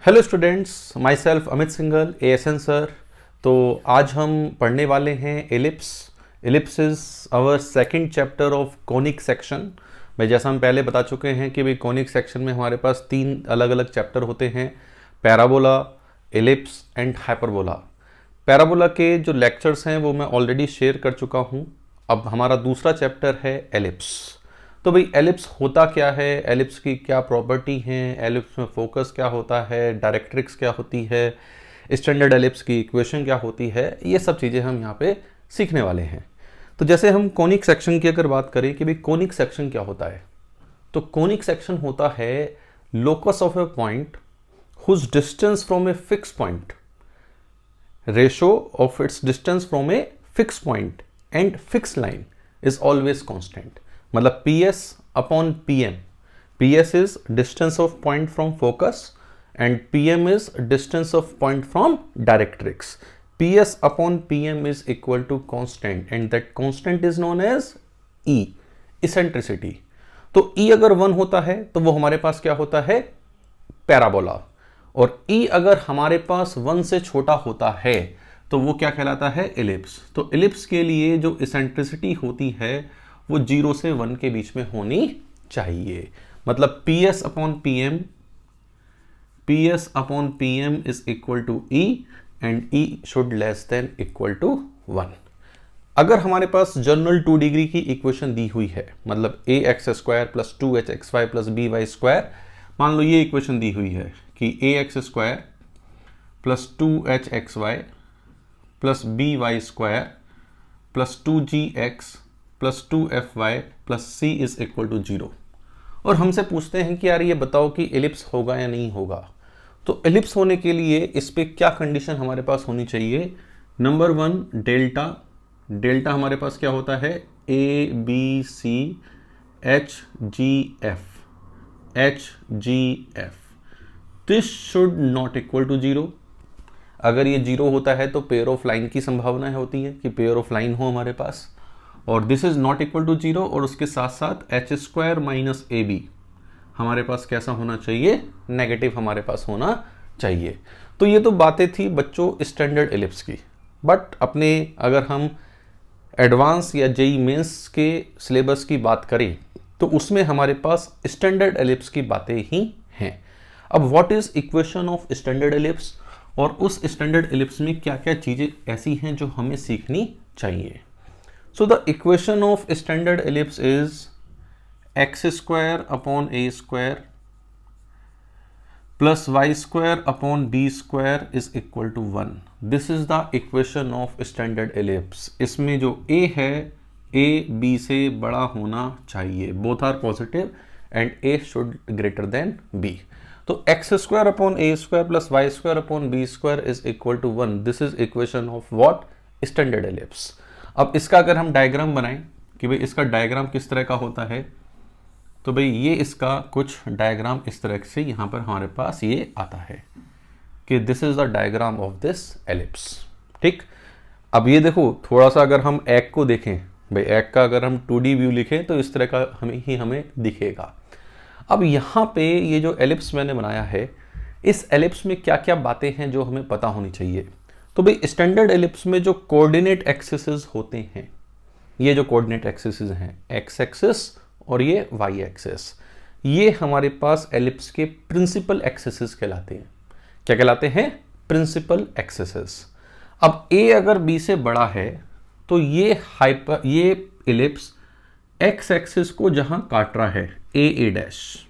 Hello students, myself Amit Singhal ASN sir. तो आज हम पढ़ने वाले हैं ellipse. Ellipse is our second chapter of conic section. भाई जैसा हम पहले बता चुके हैं कि भाई कॉनिक सेक्शन में हमारे पास 3 अलग अलग चैप्टर होते हैं, parabola, ellipse and hyperbola. Parabola के जो लेक्चर्स हैं वो मैं ऑलरेडी शेयर कर चुका हूँ। अब हमारा दूसरा चैप्टर है एलिप्स। तो भाई एलिप्स होता क्या है, एलिप्स की क्या प्रॉपर्टी हैं, एलिप्स में फोकस क्या होता है, डायरेक्ट्रिक्स क्या होती है, स्टैंडर्ड एलिप्स की इक्वेशन क्या होती है, ये सब चीज़ें हम यहाँ पे सीखने वाले हैं। तो जैसे हम कोनिक सेक्शन की अगर बात करें कि भाई कोनिक सेक्शन क्या होता है, तो कोनिक सेक्शन होता है locus of a point whose distance from a fix point, ratio of its distance from a fix point and fix line is always constant. मतलब PS upon PM. PS is distance of point from focus and PM is distance of point from directrix. PS upon PM is equal to constant and that constant is known as E, eccentricity. तो E अगर 1 होता है तो वो हमारे पास क्या होता है, पैराबोला। और E अगर हमारे पास 1 से छोटा होता है तो वो क्या कहलाता है, एलिप्स। तो एलिप्स के लिए जो इसेंट्रिसिटी होती है वो 0 से 1 के बीच में होनी चाहिए। मतलब PS upon PM is equal to E and E should less than equal to 1। अगर हमारे पास जनरल 2 डिग्री की इक्वेशन दी हुई है, मतलब ax² plus 2hxy plus by², मान लो ये इक्वेशन दी हुई है कि ax² plus 2hxy plus by² plus 2gx plus 2fy plus c is equal to 0, और हमसे पूछते हैं कि यार ये बताओ कि एलिप्स होगा या नहीं होगा। तो एलिप्स होने के लिए इस पे क्या कंडीशन हमारे पास होनी चाहिए। Number 1, delta. डेल्टा हमारे पास क्या होता है, ABC HGF। This should not equal to 0। अगर ये 0 होता है तो पेयर ऑफ लाइन की संभावना होती है कि पेयर ऑफ लाइन हो हमारे पास, और this is not equal to 0, और उसके साथ साथ h² माइनस AB हमारे पास कैसा होना चाहिए, नेगेटिव हमारे पास होना चाहिए। तो ये तो बातें थी बच्चों स्टैंडर्ड एलिप्स की। बट अपने अगर हम एडवांस या JEE मेंस के सिलेबस की बात करें तो उसमें हमारे पास स्टैंडर्ड एलिप्स की बातें ही हैं। अब what is equation of standard ellipse, और उस स्टैंडर्ड एलिप्स में क्या क्या चीज़ें ऐसी हैं जो हमें सीखनी चाहिए। So the equation of standard ellipse is x² upon a² plus y² upon b² is equal to 1. This is the equation of standard ellipse. इसमें जो a है a b से बड़ा होना चाहिए, both are positive and a should greater than b. तो x² upon a² plus y² upon b² is equal to 1. This is equation of what? Standard ellipse. अब इसका अगर हम डायग्राम बनाएं कि भाई इसका डायग्राम किस तरह का होता है, तो भाई ये इसका कुछ डायग्राम इस तरह से यहाँ पर हमारे पास ये आता है कि this is the diagram of this ellipse. ठीक, अब ये देखो थोड़ा सा अगर हम एग को देखें, भाई एग का अगर हम 2D व्यू लिखें तो इस तरह का हमें दिखेगा। अब यहाँ पे ये जो एलिप्स मैंने बनाया है, इस एलिप्स में क्या क्या बातें हैं जो हमें पता होनी चाहिए। तो भाई स्टैंडर्ड एलिप्स में जो कोऑर्डिनेट एक्सिस होते हैं, ये जो कोऑर्डिनेट एक्सिस हैं एक्स एक्सिस और ये वाई एक्सिस, ये हमारे पास एलिप्स के प्रिंसिपल एक्सिस कहलाते हैं। क्या कहलाते हैं, प्रिंसिपल एक्सिस। अब ए अगर बी से बड़ा है तो ये एलिप्स एक्स एक्सिस को जहां काट रहा है ए डैश,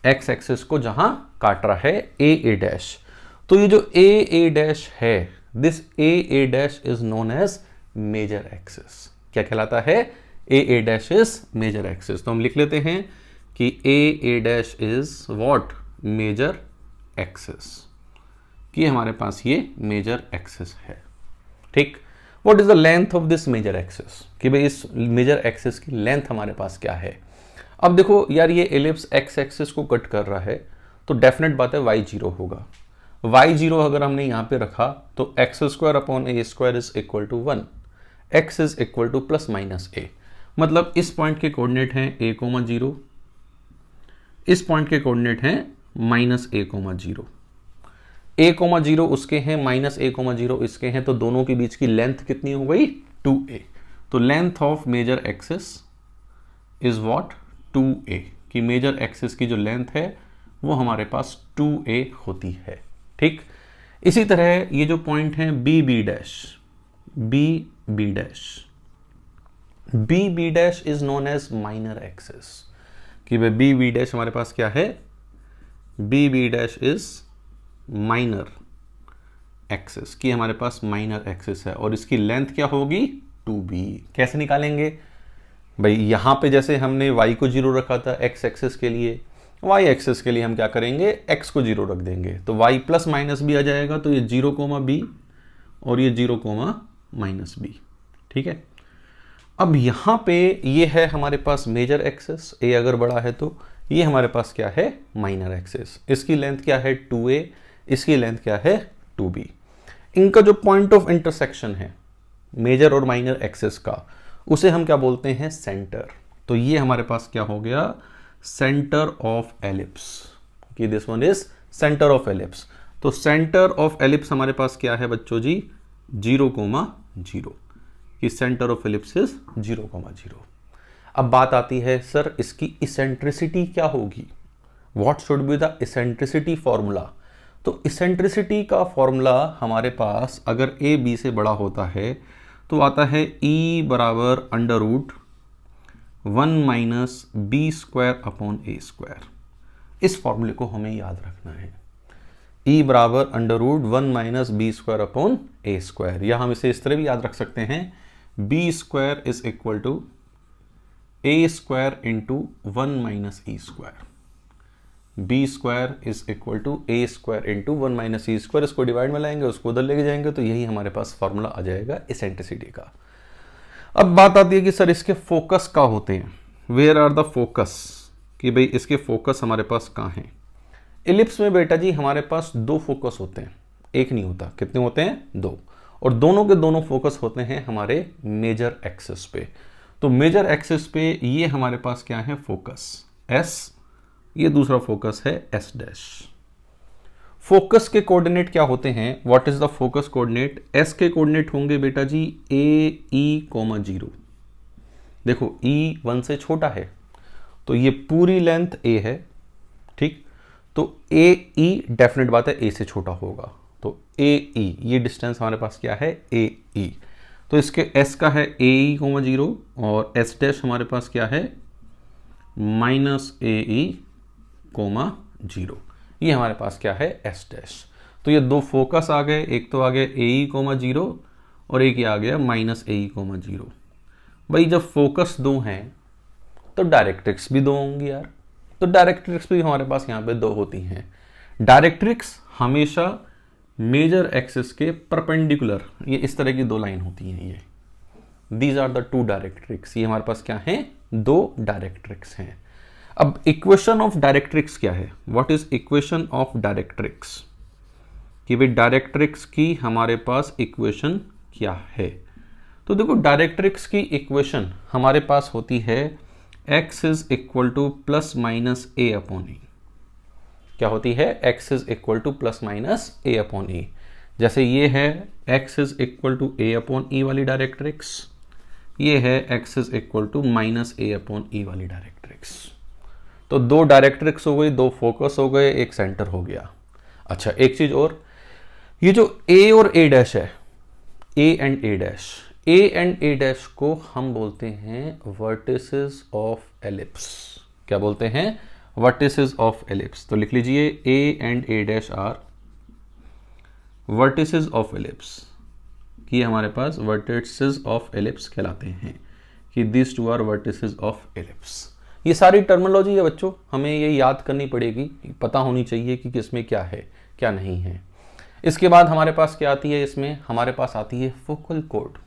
एक्स एक्सिस को जहां काट रहा है ए डैश, तो ये जो ए डैश है, this a dash is known as major axis. क्या कहलाता है, a dash is major axis. तो हम लिख लेते हैं कि a dash is what, major axis, कि हमारे पास ये मेजर एक्सिस है। ठीक, what is the length of this major axis, कि भाई इस मेजर एक्सिस की लेंथ हमारे पास क्या है। अब देखो यार ये एलिप्स एक्स एक्सिस को कट कर रहा है तो डेफिनेट बात है y0 होगा। y0 अगर हमने यहाँ पे रखा तो x² upon a² is equal to 1, x is equal to plus minus a। मतलब इस पॉइंट के कोऑर्डिनेट हैं a, 0, इस पॉइंट के कोऑर्डिनेट हैं minus A comma zero, A comma zero उसके हैं, माइनस ए कोमा जीरो इसके हैं, तो दोनों के बीच की लेंथ कितनी हो गई 2a। तो length of major axis is what 2a, कि मेजर एक्सिस की जो लेंथ है वो हमारे पास 2a होती है। ठीक, इसी तरह ये जो पॉइंट है B B dash, B B dash, B B dash is known as minor axis, कि भाई बी बी डैश हमारे पास क्या है, B B dash is minor axis, की हमारे पास माइनर एक्सिस है और इसकी लेंथ क्या होगी 2b। कैसे निकालेंगे भाई, यहां पे जैसे हमने y को 0 रखा था x एक्सिस के लिए, y एक्सिस के लिए हम क्या करेंगे, x को 0 रख देंगे, तो y प्लस माइनस b आ जाएगा, तो ये 0 कोमा b और ये 0 कोमा माइनस b। ठीक है, अब यहां पे ये है हमारे पास मेजर एक्सिस, a अगर बड़ा है तो ये हमारे पास क्या है माइनर एक्सिस, इसकी लेंथ क्या है 2a, इसकी लेंथ क्या है 2b। इनका जो पॉइंट ऑफ इंटरसेक्शन है मेजर और माइनर एक्सिस का, उसे हम क्या बोलते हैं सेंटर। तो ये हमारे पास क्या हो गया सेंटर ऑफ एलिप्स, कि this one is centre of ellipse. तो सेंटर ऑफ एलिप्स हमारे पास क्या है बच्चों जी 0,0, कि सेंटर ऑफ एलिप्स इज 0,0। अब बात आती है सर इसकी इसेंट्रिसिटी क्या होगी, what should be the eccentricity formula. तो इसेंट्रिसिटी का फॉर्मूला हमारे पास अगर ए बी से बड़ा होता है तो आता है E बराबर under root 1 minus B square upon ए स्क्वायर। इस फॉर्मूले को हमें याद रखना है, E बराबर under root 1 minus B square upon ए स्क्वायर, या हम इसे इस तरह भी याद रख सकते हैं B square is equal to A square into 1 minus E square, B square is equal to A square into 1 minus E square. इसको डिवाइड में लाएंगे, उसको उधर लेके जाएंगे, तो यही हमारे पास फॉर्मूला आ जाएगा इसेंट्रिसिटी का। अब बात आती है कि सर इसके फोकस क्या होते हैं, वेयर आर द फोकस, कि भाई इसके फोकस हमारे पास कहाँ हैं। इलिप्स में बेटा जी हमारे पास 2 फोकस होते हैं, एक नहीं होता, कितने होते हैं 2, और दोनों के दोनों फोकस होते हैं हमारे मेजर एक्सिस पे। तो मेजर एक्सिस पे ये हमारे पास क्या है फोकस S, ये दूसरा फोकस है S डैश। फोकस के कोऑर्डिनेट क्या होते हैं, what is the focus coordinate, S के कोऑर्डिनेट होंगे बेटा जी AE,0। देखो E 1 से छोटा है तो ये पूरी लेंथ A है, ठीक, तो AE डेफिनेट बात है A से छोटा होगा, तो AE ये डिस्टेंस हमारे पास क्या है AE। तो इसके S का है AE,0 और S डैश हमारे पास क्या है माइनस AE,0, ये हमारे पास क्या है S डैश। तो ये 2 फोकस आ गए, एक तो आ गया AE,0 और एक ये आ गया माइनस AE,0। भाई जब फोकस 2 हैं तो डायरेक्ट्रिक्स भी 2 होंगी यार, तो डायरेक्ट्रिक्स भी हमारे पास यहाँ पे 2 होती हैं। डायरेक्ट्रिक्स हमेशा मेजर एक्सिस के परपेंडिकुलर, ये इस तरह की 2 लाइन होती हैं, ये दीज आर द 2 डायरेक्ट्रिक्स, ये हमारे पास क्या है 2 डायरेक्ट्रिक्स हैं। अब इक्वेशन ऑफ डायरेक्ट्रिक्स क्या है, what is equation of directrix, कि भाई डायरेक्ट्रिक्स की हमारे पास इक्वेशन क्या है। तो देखो डायरेक्ट्रिक्स की इक्वेशन हमारे पास होती है x is equal to plus minus A upon e. क्या होती है x is equal to plus minus A upon e. जैसे ये है x is equal to a upon e वाली डायरेक्ट्रिक्स, ये है x is equal to minus A upon e वाली डायरेक्ट्रिक्स। तो 2 डायरेक्ट्रिक्स हो गई, 2 फोकस हो गए, एक सेंटर हो गया। अच्छा एक चीज और, ये जो A और A डैश है, A and A dash, A and A dash को हम बोलते हैं वर्टिसेस ऑफ एलिप्स। क्या बोलते हैं वर्टिसेस ऑफ एलिप्स। तो लिख लीजिए A and A dash are vertices of ellipse, कि हमारे पास वर्टिसेस ऑफ एलिप्स कहलाते हैं, कि this 2 are vertices of ellipse. ये सारी टर्मिनोलॉजी है बच्चों, हमें ये याद करनी पड़ेगी, पता होनी चाहिए कि किसमें क्या है क्या नहीं है। इसके बाद हमारे पास क्या आती है, इसमें हमारे पास आती है फोकल कोड।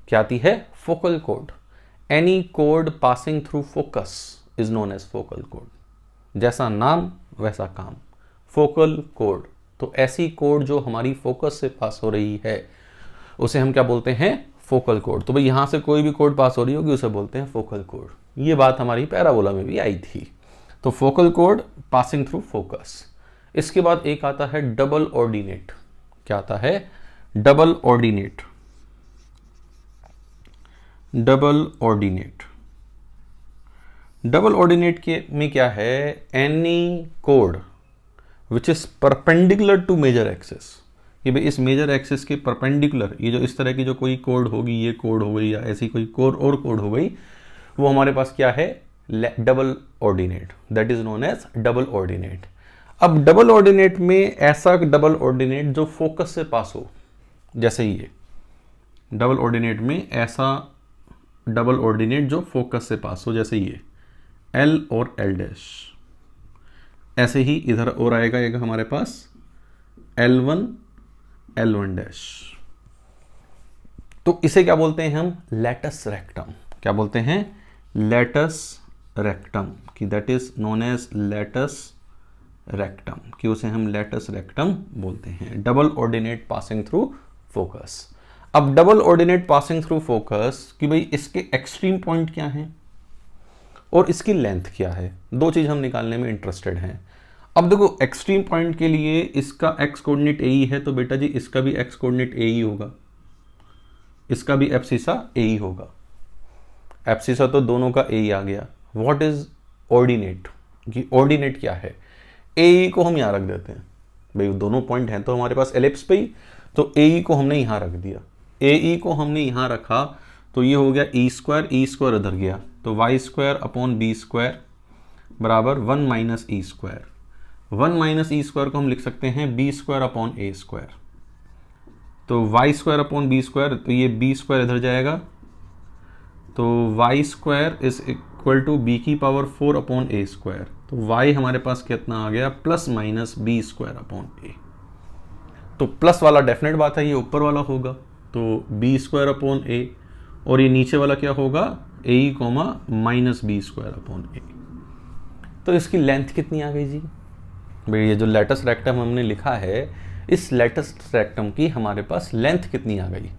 क्या आती है focal code. Any code passing through focus is known as focal code. जैसा नाम वैसा काम, फोकल कोड। तो ऐसी कोड जो हमारी फोकस से पास हो रही है उसे हम क्या बोलते हैं फोकल कोड। तो भाई यहां से कोई भी कोड पास हो रही होगी उसे बोलते हैं फोकल कोड। ये बात हमारी पैराबोला में भी आई थी। तो focal code passing through focus. इसके बाद एक आता है डबल ऑर्डिनेट। क्या आता है? Double ordinate. Double ordinate, double ordinate के में क्या है? एनी कोड which is perpendicular to major axis, कि भाई इस मेजर एक्सिस के परपेंडिकुलर ये जो इस तरह की जो कोई कोड होगी, ये कोड हो गई या ऐसी कोई कोड और कोड हो गई, वो हमारे पास क्या है? Double ordinate, that is known as double ordinate. अब डबल ऑर्डिनेट में ऐसा डबल ऑर्डिनेट जो फोकस से पास हो, जैसे ये डबल ऑर्डिनेट में ऐसा डबल ऑर्डिनेट जो फोकस से पास हो, जैसे ये L और L डैश, ऐसे ही इधर और आएगा एक हमारे पास L1 L1 डैश। तो इसे क्या बोलते हैं हम? Latus rectum. क्या बोलते हैं? लैटस रेक्टम, कि that is known as latus rectum, कि उसे हम लैटस रेक्टम बोलते हैं। Double ordinate passing through focus. अब double ordinate passing through focus कि भाई इसके एक्सट्रीम पॉइंट क्या हैं और इसकी लेंथ क्या है, दो चीज हम निकालने में इंटरेस्टेड हैं। अब देखो एक्सट्रीम पॉइंट के लिए इसका एक्स कोऑर्डिनेट ए ही है, तो बेटा जी इसका भी एक्स कोऑर्डिनेट ए ही होगा, इसका भी एब्सिसा ए ही होगा। एब्सिसा तो दोनों का ए ही आ गया। What is ordinate? कि ऑर्डिनेट क्या है? ए को हम यहां रख देते हैं, भाई दोनों पॉइंट हैं तो हमारे पास एलिप्स पे ही, तो ए को हमने यहां रख दिया। ए को हमने यहां रखा तो ये हो गया ई स्क्वायर इधर गया, तो Y square upon B square बराबर 1 minus E square. 1 minus E square को हम लिख सकते हैं बी स्क्वायर अपॉन ए स्क्वायर, तो Y square upon B square, तो ये बी स्क्वायर इधर जाएगा, तो Y square is equal to B की पावर 4 अपॉन ए स्क्वायर। तो वाई हमारे पास कितना आ गया? Plus minus B square upon A. तो प्लस वाला डेफिनेट बात है ये ऊपर वाला होगा, तो बी स्क्वायर अपॉन ए, और ये नीचे वाला क्या होगा? A comma minus B square upon A. तो इसकी लेंथ कितनी आ गई जी? भाई ये जो लैटस रेक्टम हमने लिखा है, इस लैटस रेक्टम की हमारे पास लेंथ कितनी आ गई?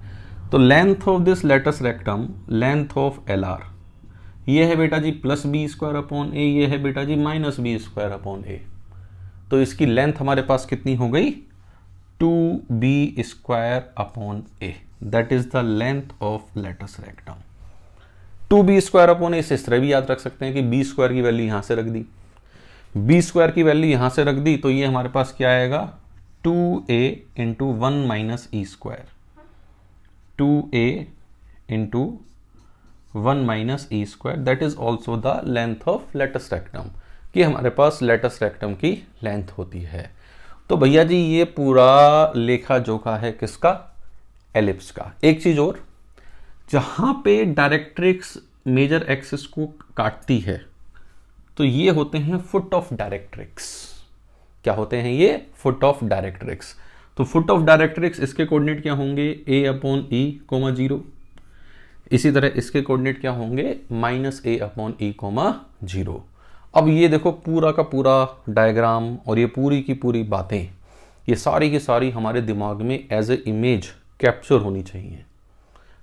तो length of this latus rectum, length of L R, ये है बेटा जी plus B square upon A, ये है बेटा जी minus B square upon A. तो इसकी लेंथ हमारे पास कितनी हो गई? 2b square upon A, that is the length of latus rectum. 2b square upon A से इस तरह भी याद रख सकते हैं कि बी स्क्वायर की वैल्यू यहां से रख दी, बी स्क्वायर की वैल्यू यहां से रख दी, तो ये हमारे पास क्या आएगा? 2a into 1 minus E square, 2a into 1 minus E square, that is also the length of latus rectum, कि हमारे पास लैटस रेक्टम की लेंथ होती है। तो भैया जी ये पूरा लेखा जोखा है किसका? एलिप्स का। एक चीज और, जहां पे डायरेक्ट्रिक्स मेजर एक्सिस को काटती है तो ये होते हैं फुट ऑफ डायरेक्ट्रिक्स। क्या होते हैं ये? Foot of directrix. तो फुट ऑफ डायरेक्ट्रिक्स इसके कोऑर्डिनेट क्या होंगे? a upon E coma 0। इसी तरह इसके कोऑर्डिनेट क्या होंगे? माइनस ए अपॉन ई कोमा 0। अब ये देखो पूरा का पूरा डायग्राम और ये पूरी की पूरी बातें, ये सारी की सारी हमारे दिमाग में एज ए इमेज कैप्चर होनी चाहिए,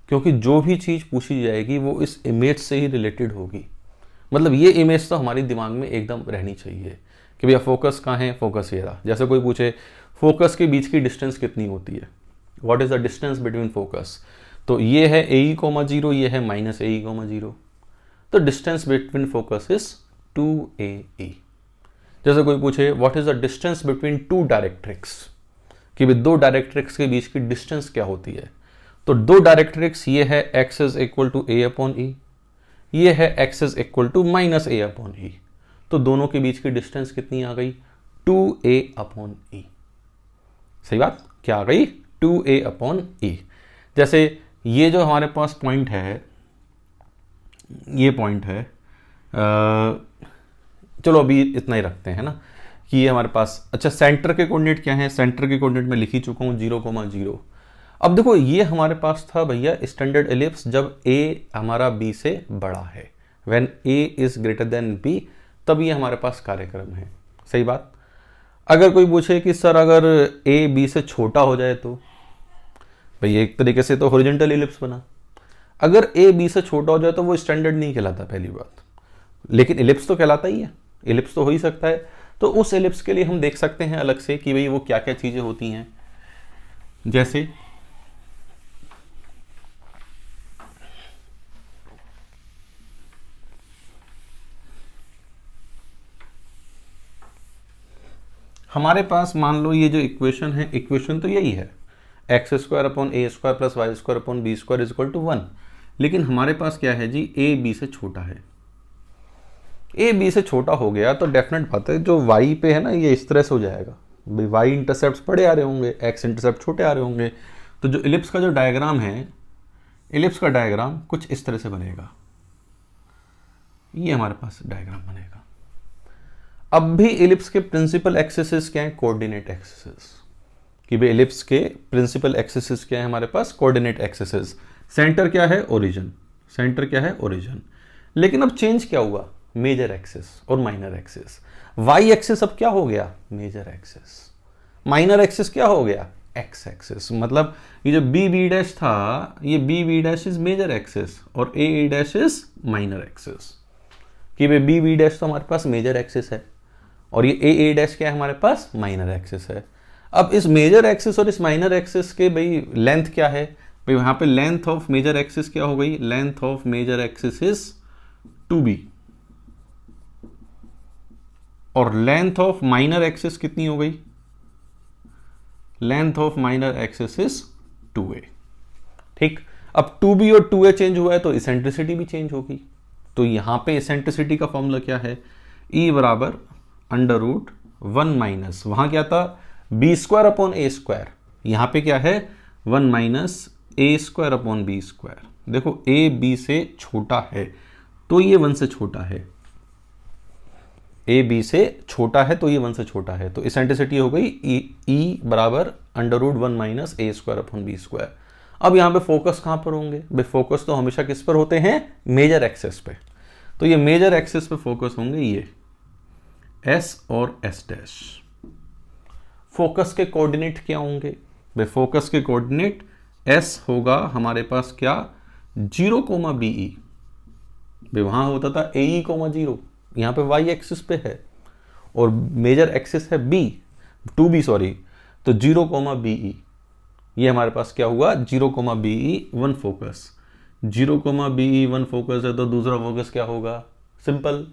क्योंकि जो भी चीज़ पूछी जाएगी वो इस इमेज से ही रिलेटेड होगी। मतलब ये इमेज तो हमारे दिमाग में एकदम रहनी चाहिए कि भैया फोकस कहाँ है? फोकस ये रहा। जैसे कोई पूछे फोकस के बीच की डिस्टेंस कितनी होती है, what is the distance between focus, तो ये है ए कोमा 0, ये है माइनस ए कोमा 0। तो distance between focus is 2AE। जैसे कोई पूछे what is the distance between two directrix, कि भाई दो डायरेक्ट्रिक्स के बीच की डिस्टेंस क्या होती है, तो दो डायरेक्ट्रिक्स ये है x is equal to a upon E, ये है x is equal to minus a upon E. तो दोनों के बीच की डिस्टेंस कितनी आ गई? 2a अपॉन ई। सही बात, क्या आ गई? 2a upon e. जैसे ये जो हमारे पास पॉइंट है, ये पॉइंट है, चलो अभी इतना ही रखते हैं ना, कि ये हमारे पास, अच्छा सेंटर के कोऑर्डिनेट क्या है? सेंटर के कोऑर्डिनेट में लिख ही चुका हूँ 0,0। अब देखो ये हमारे पास था भैया स्टैंडर्ड एलिप्स जब a हमारा b से बड़ा है, when a is greater than b, तब ये हमारे पास कार्यक्रम है। सही बात। अगर कोई पूछे कि सर अगर a b से छोटा हो जाए तो, भाई एक तरीके से तो हॉरिजॉन्टल एलिप्स बना। अगर a b से छोटा हो जाए तो वो स्टैंडर्ड नहीं कहलाता, पहली बात, लेकिन एलिप्स तो कहलाता ही है। इलिप्स तो हो ही सकता है। तो उस इलिप्स के लिए हम देख सकते हैं अलग से कि भाई वो क्या क्या चीजें होती हैं। जैसे हमारे पास मान लो ये जो इक्वेशन है, इक्वेशन तो यही है X square upon A square plus Y square upon B square is equal to 1। लेकिन हमारे पास क्या है जी, ए बी से छोटा है। ए बी से छोटा हो गया तो डेफिनेट बात है जो वाई पे है ना ये इस तरह से हो जाएगा, भाई वाई इंटरसेप्ट बड़े आ रहे होंगे, एक्स इंटरसेप्ट छोटे आ रहे होंगे। तो जो इलिप्स का जो डायग्राम है, इलिप्स का डायग्राम कुछ इस तरह से बनेगा, ये हमारे पास डायग्राम बनेगा। अब भी इलिप्स के प्रिंसिपल एक्सिस क्या है, कोऑर्डिनेट एक्सिस। कि भाई इलिप्स के प्रिंसिपल एक्सिस क्या है हमारे पास, कोऑर्डिनेट एक्सिस। सेंटर क्या है, ओरिजिन। सेंटर क्या है, ओरिजिन। लेकिन अब चेंज क्या हुआ, मेजर एक्सिस और माइनर एक्सिस। वाई एक्सिस अब क्या हो गया, मेजर एक्सिस। माइनर एक्सिस क्या हो गया, एक्स एक्सिस। मतलब ये जो बी बी डैश था, ये B B dash is major axis और A A dash is minor axis. कि भाई बी बी डैश तो हमारे पास मेजर एक्सिस है और ये ए ए डैश क्या है हमारे पास, माइनर एक्सिस है। अब इस मेजर एक्सिस और इस माइनर एक्सिस के भाई लेंथ क्या है, भाई वहां पे लेंथ ऑफ मेजर एक्सिस क्या हो गई, length of major axis is 2b और लेंथ ऑफ माइनर एक्सिस कितनी हो गई, length of minor axis is 2a। ठीक, अब 2b और 2a चेंज हुआ है तो इसेंट्रिसिटी भी चेंज होगी। तो यहां पे इसेंट्रिसिटी का फॉर्मूला क्या है, E बराबर अंडर रूट 1 माइनस, वहां क्या था बी स्क्वायर अपॉन ए स्क्वायर, यहां पे क्या है 1 माइनस ए स्क्वायर अपॉन बी स्क्वायर। देखो ए बी से छोटा है तो ये 1 से छोटा है, ए बी से छोटा है तो ये 1 से छोटा है, तो इसेंट्रिसिटी हो गई ई बराबर अंडर रूट 1 माइनस ए स्क्वायर अपॉन बी स्क्वायर। अब यहां पे फोकस कहां पर होंगे, भाई फोकस तो हमेशा किस पर होते हैं, मेजर एक्सिस पे। तो ये मेजर एक्सिस पे फोकस होंगे ये एस और एस डैश। फोकस के कोऑर्डिनेट क्या होंगे, भाई फोकस के कोऑर्डिनेट एस होगा हमारे पास क्या 0, BE। भाई वहां होता था AE, 0, यहां पे वाई एक्सिस पे है और मेजर एक्सिस है बी 2b सॉरी, तो 0, BE। ये हमारे पास क्या हुआ 0, BE 1 फोकस। 0, BE 1 फोकस है तो दूसरा फोकस क्या होगा, सिंपल,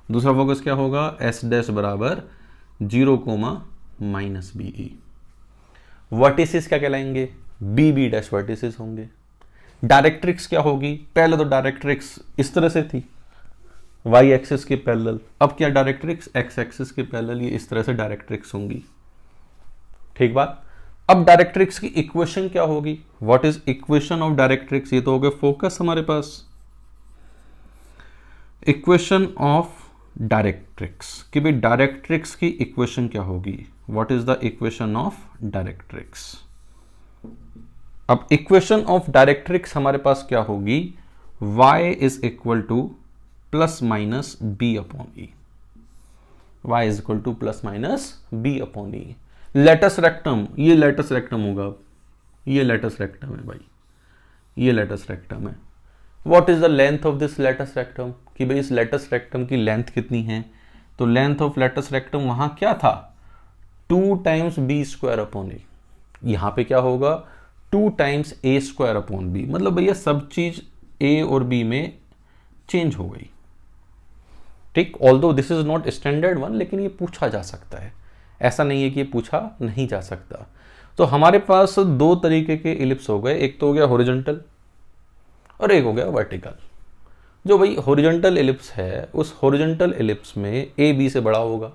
दूसरा फोकस क्या होगा एस डैश बराबर 0, माइनस BE। वर्टिसेस क्या कहलाएंगे, बी बी डैश वर्टिसेस होंगे। डायरेक्ट्रिक्स क्या होगी, पहले तो डायरेक्ट्रिक्स इस तरह से थी वाई एक्सिस के पैरेलल, अब क्या डायरेक्ट्रिक्स एक्स एक्सिस के पैरेलल, ये इस तरह से डायरेक्ट्रिक्स होंगी। ठीक बात। अब डायरेक्ट्रिक्स की इक्वेशन क्या होगी, what is equation of directrix, ये तो हो गया फोकस हमारे पास। इक्वेशन ऑफ डायरेक्ट्रिक्स कि भाई डायरेक्ट्रिक्स की इक्वेशन क्या होगी, what is the equation of directrix. अब इक्वेशन ऑफ डायरेक्ट्रिक्स हमारे पास क्या होगी, y is equal to plus minus B upon E, y is equal to plus minus B upon E. Latus rectum, ये latus rectum होगा, ये latus rectum है भाई, ये लेटस रेक्टम है। What is the length of this latus rectum, कि भाई इस लेटस रेक्टम की लेंथ कितनी है, तो लेंथ ऑफ लेटस रेक्टम वहां क्या था 2 टाइम्स बी स्क्वायर अपॉन ए, यहां पे क्या होगा 2 टाइम्स ए स्क्वायर अपॉन बी। मतलब भैया सब चीज ए और बी में चेंज हो गई। ठीक, although this is not standard one, लेकिन ये पूछा जा सकता है, ऐसा नहीं है कि ये पूछा नहीं जा सकता। तो हमारे पास 2 तरीके के इलिप्स हो गए, एक तो हो गया हॉरिजॉन्टल और एक हो गया वर्टिकल। जो भाई हॉरिजॉन्टल इलिप्स है उस हॉरिजॉन्टल इलिप्स में ए बी से बड़ा होगा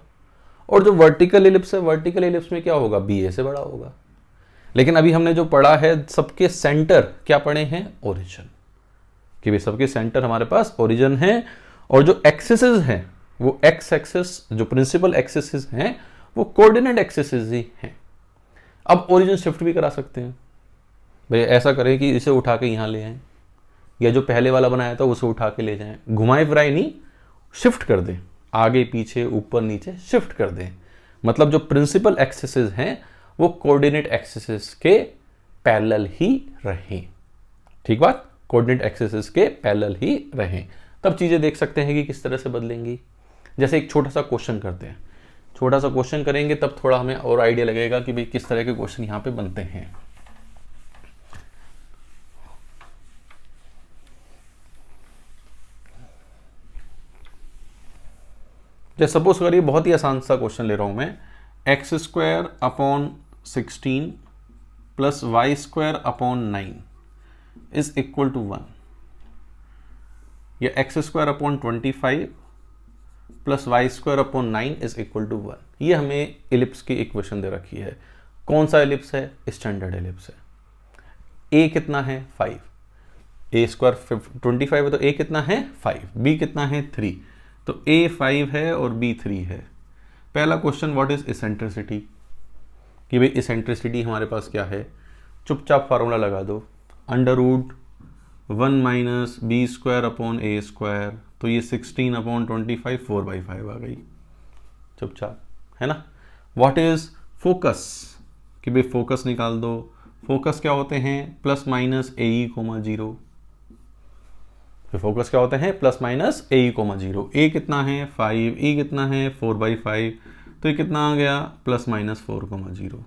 और जो वर्टिकल इलिप्स है वर्टिकल इलिप्स में क्या होगा, बी ए से बड़ा होगा। लेकिन अभी हमने जो पढ़ा है सबके सेंटर क्या पढ़े हैं, ओरिजिन, कि भाई सबके सेंटर हमारे पास ओरिजिन है और जो एक्सिस हैं वो एक्स एक्सिस, जो प्रिंसिपल एक्सिस हैं वो कोऑर्डिनेट एक्सिस ही हैं। अब ओरिजिन शिफ्ट भी करा सकते हैं, भाई ऐसा करें कि इसे उठा के यहां ले आए या जो पहले वाला बनाया था उसे उठा के ले जाएं, घुमाए फिराए नहीं, शिफ्ट कर दें, आगे पीछे ऊपर नीचे शिफ्ट कर दें। मतलब जो प्रिंसिपल एक्सिस हैं वो कोऑर्डिनेट एक्सिस के पैरेलल ही रहें। ठीक बात, कोऑर्डिनेट एक्सिस के पैरेलल ही रहें, तब चीजें देख सकते हैं कि किस तरह से बदलेंगी। जैसे एक छोटा सा क्वेश्चन करते हैं, छोटा सा क्वेश्चन करेंगे तब थोड़ा हमें और आइडिया लगेगा कि भाई किस तरह के क्वेश्चन यहाँ पे बनते हैं। जैसे सपोज करिए बहुत ही आसान सा क्वेश्चन ले रहा हूं मैं, X square upon 16 plus Y square upon 9 is equal to 1, या X square upon 25 plus Y square upon 9 is equal to 1। ये हमें एलिप्स की इक्वेशन दे रखी है। कौन सा एलिप्स है? स्टैंडर्ड एलिप्स है। ए कितना है? 5। ए स्क्वायर 25 है तो ए कितना है? 5। बी कितना है? 3। तो a 5 है और b 3 है। पहला क्वेश्चन, व्हाट इज इसेंट्रिसिटी, कि भाई इसेंट्रिसिटी हमारे पास क्या है? चुपचाप फार्मूला लगा दो, under root 1 minus B square upon ए स्क्वायर, तो ये 16 अपॉन 25 4/5 आ गई चुपचाप, है ना। व्हाट इज फोकस, कि भाई फोकस निकाल दो। फोकस क्या होते हैं? प्लस माइनस ए ई कोमा 0। फोकस क्या होते हैं? प्लस माइनस ए ई कोमा 0। ए कितना है? 5। ई कितना है? 4/5। तो ये कितना आ गया? Plus minus 4,0।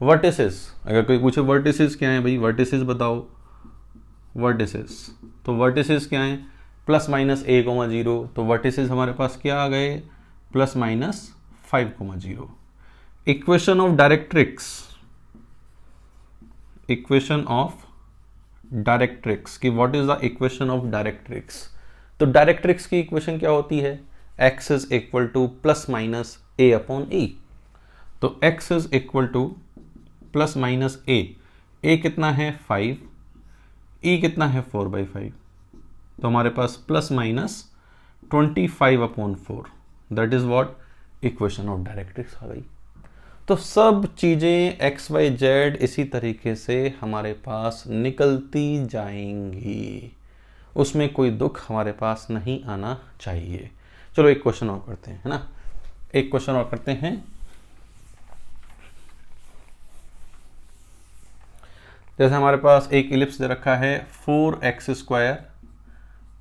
वर्टिसेस, अगर कोई पूछे वर्टिसेस क्या है भाई, वर्टिसेस बताओ। वर्टिसेस, तो वर्टिसेस क्या है? Plus minus A comma 0। तो वर्टिसेस हमारे पास क्या आ गए? Plus minus 5,0। Equation of directrix, equation of directrix, कि what is the equation of directrix. तो डायरेक्ट्रिक्स की इक्वेशन क्या होती है? x is equal to plus minus A upon E. तो x is equal to plus minus A कितना है? 5। E कितना है? 4/5। तो हमारे पास plus minus 25 upon 4, that is what equation of directrix आ गई। तो सब चीज़ें x, y, z इसी तरीके से हमारे पास निकलती जाएंगी, उसमें कोई दुख हमारे पास नहीं आना चाहिए। चलो एक क्वेश्चन और करते हैं, है ना। एक क्वेश्चन और करते हैं। जैसे हमारे पास एक इलिप्स दे रखा है 4x square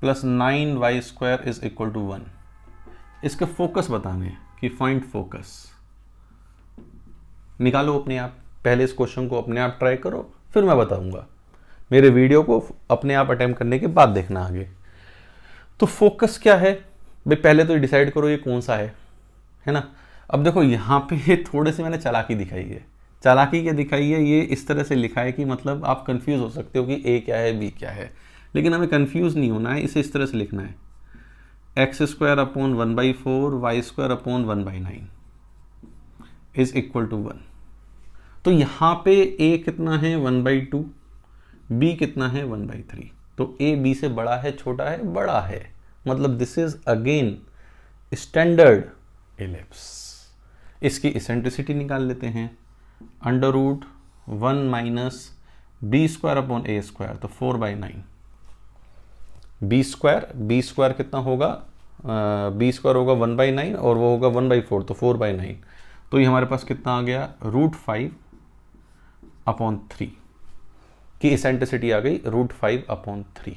plus 9y square is equal to 1। इसके फोकस बताने हैं, कि फाइंड फोकस। निकालो अपने आप, पहले इस क्वेश्चन को अपने आप ट्राई करो, फिर मैं बताऊंगा। मेरे वीडियो को अपने आप अटेम्प्ट करने के बाद देखना आगे। तो फोकस क्या है भाई, पहले तो डिसाइड करो ये कौन सा है ना। अब देखो यहाँ पे थोड़े से मैंने चालाकी दिखाई है। चालाकी क्या दिखाई है? ये इस तरह से लिखा है कि मतलब आप कंफ्यूज हो सकते हो कि ए क्या है, बी क्या है, लेकिन हमें कंफ्यूज नहीं होना है। इसे इस तरह से लिखना है, X square upon 1/4 Y square upon 1/9 is equal to 1। तो यहाँ पे a कितना है? 1/2। b कितना है? 1/3। तो a b से बड़ा है, छोटा है, बड़ा है, मतलब this is again standard ellipse. इसकी इसेंट्रिसिटी निकाल लेते हैं, under root 1 minus B square upon ए स्क्वायर, तो 4/9। बी स्क्वायर कितना होगा? बी स्क्वायर होगा 1/9 और वो होगा 1/4, तो 4/9। तो ये हमारे पास कितना आ गया? √5/3 की इसेंट्रिसिटी आ गई, √5/3।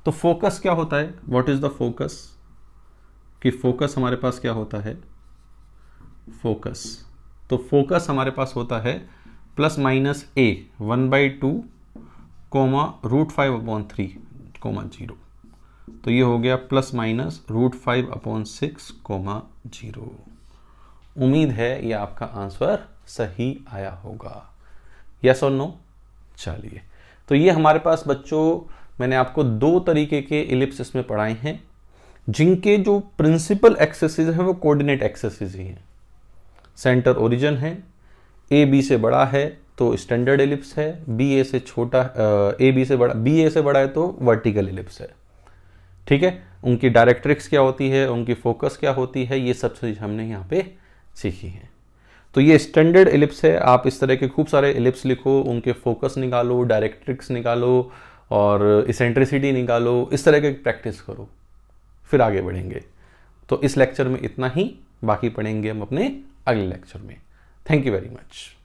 तो फोकस क्या होता है? व्हाट इज द फोकस, कि फोकस हमारे पास क्या होता है? फोकस, तो फोकस हमारे पास होता है प्लस माइनस ए 1/2 √5/3 0। तो ये हो गया प्लस माइनस √5/6 0। उम्मीद है ये आपका आंसर सही आया होगा, यस और नो। चलिए, तो ये हमारे पास बच्चों, मैंने आपको 2 तरीके के इलिप्स इसमें पढ़ाए हैं, जिनके जो प्रिंसिपल एक्सेसिस है वो कोऑर्डिनेट एक्सेसिस ही हैं। सेंटर ओरिजिन है, ए बी से बड़ा है तो स्टैंडर्ड एलिप्स है, बी ए से छोटा, ए बी से बड़ा, बी ए से बड़ा है तो वर्टिकल एलिप्स है। ठीक है, उनकी डायरेक्ट्रिक्स क्या होती है, उनकी फोकस क्या होती है, ये सब चीज हमने यहाँ पे सीखी है। तो ये स्टैंडर्ड एलिप्स है। आप इस तरह के खूब सारे एलिप्स लिखो, उनके फोकस निकालो, डायरेक्ट्रिक्स निकालो और इसेंट्रिसिटी निकालो, इस तरह की प्रैक्टिस करो, फिर आगे बढ़ेंगे। तो इस लेक्चर में इतना ही, बाकी पढ़ेंगे हम अपने अगले लेक्चर में। Thank you very much.